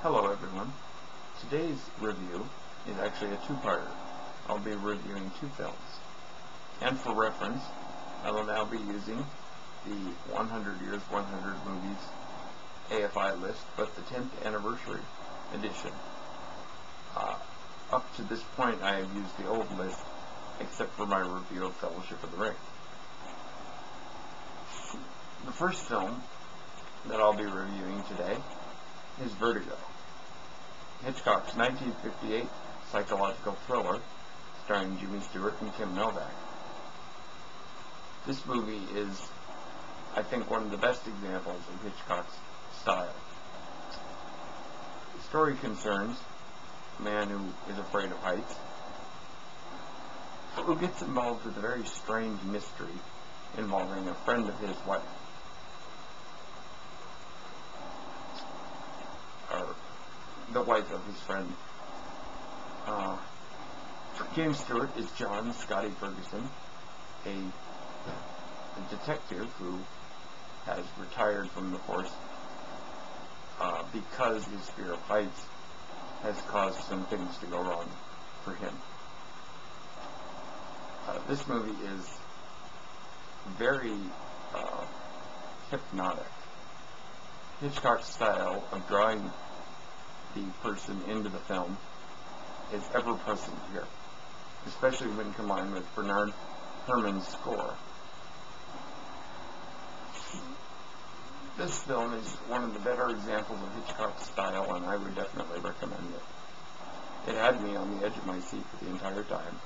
Hello everyone. Today's review is actually a two-parter. I'll be reviewing two films. And for reference, I will now be using the 100 Years, 100 Movies AFI list, but the 10th anniversary edition. Up to this point I have used the old list, except for my review of Fellowship of the Ring. The first film that I'll be reviewing today is Vertigo, Hitchcock's 1958 psychological thriller starring Jimmy Stewart and Kim Novak. This movie is, I think, one of the best examples of Hitchcock's style. The story concerns a man who is afraid of heights, who gets involved with a very strange mystery involving a friend of his wife. Or the wife of his friend. James Stewart is John Scotty Ferguson, a detective who has retired from the force because his fear of heights has caused some things to go wrong for him. This movie is very hypnotic. Hitchcock's style of drawing the person into the film is ever present here, especially when combined with Bernard Herrmann's score. This film is one of the better examples of Hitchcock's style, and I would definitely recommend it. It had me on the edge of my seat for the entire time,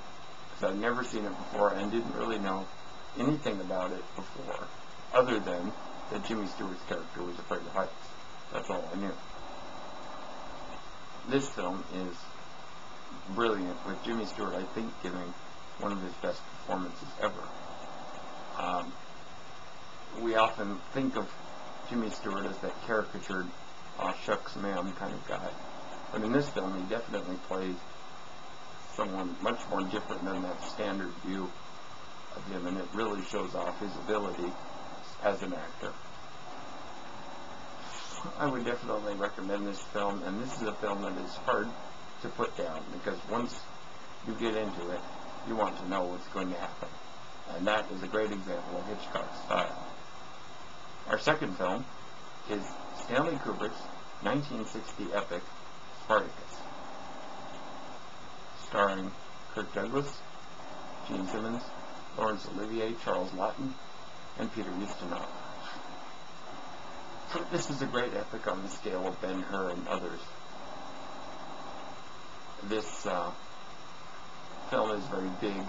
because I'd never seen it before and didn't really know anything about it before, other than that Jimmy Stewart's character was afraid of heights. That's all I knew. This film is brilliant, with Jimmy Stewart, I think, giving one of his best performances ever. We often think of Jimmy Stewart as that caricatured, aw shucks ma'am kind of guy. But in this film, he definitely plays someone much more different than that standard view of him, and it really shows off his ability as an actor. I would definitely recommend this film, and this is a film that is hard to put down, because once you get into it, you want to know what's going to happen. And that is a great example of Hitchcock's style. Our second film is Stanley Kubrick's 1960 epic, Spartacus, starring Kirk Douglas, Gene Simmons, Laurence Olivier, Charles Laughton, and Peter Ustinov. This is a great epic on the scale of Ben-Hur and others. This film is very big.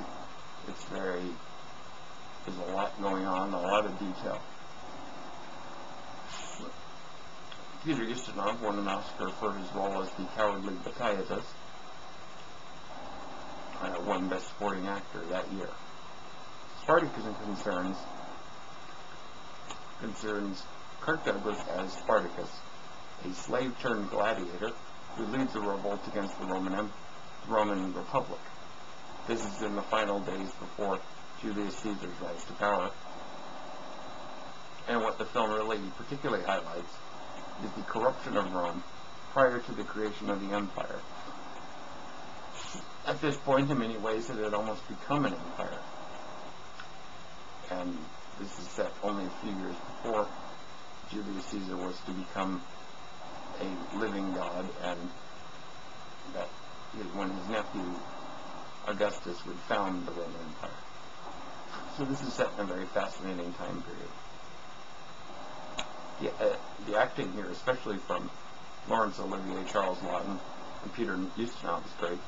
There's a lot going on, a lot of detail. Peter Ustinov won an Oscar for his role as the cowardly Bacchiatus, won Best Supporting Actor that year. Spartacus concerns Kirk Douglas as Spartacus, a slave-turned-gladiator who leads a revolt against the Roman Republic. This is in the final days before Julius Caesar's rise to power. And what the film really particularly highlights is the corruption of Rome prior to the creation of the empire. At this point, in many ways, it had almost become an empire. And this is set only a few years before Julius Caesar was to become a living god, and that when his nephew Augustus would found the Roman Empire. So this is set in a very fascinating time period. The acting here, especially from Laurence Olivier, Charles Laughton, and Peter Ustinov, is great.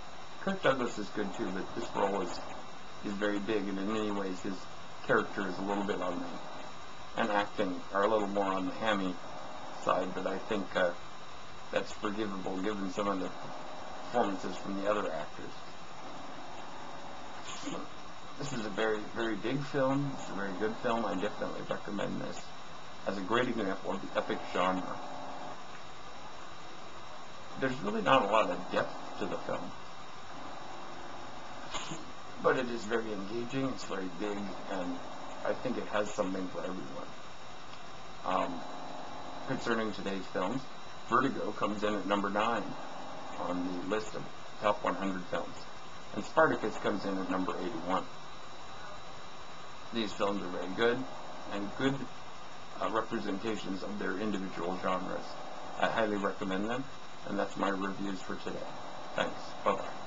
Kirk Douglas is good too, but this role is very big, and in many ways his character is a little bit on and acting are a little more on the hammy side, but I think that's forgivable given some of the performances from the other actors. This is a very, very big film. It's a very good film. I definitely recommend this as a great example of the epic genre. There's really not a lot of depth to the film, but it is very engaging, it's very big, and I think it has something for everyone. Concerning today's films, Vertigo comes in at number 9 on the list of top 100 films. And Spartacus comes in at number 81. These films are very good, and good representations of their individual genres. I highly recommend them, and that's my reviews for today. Thanks. Bye-bye.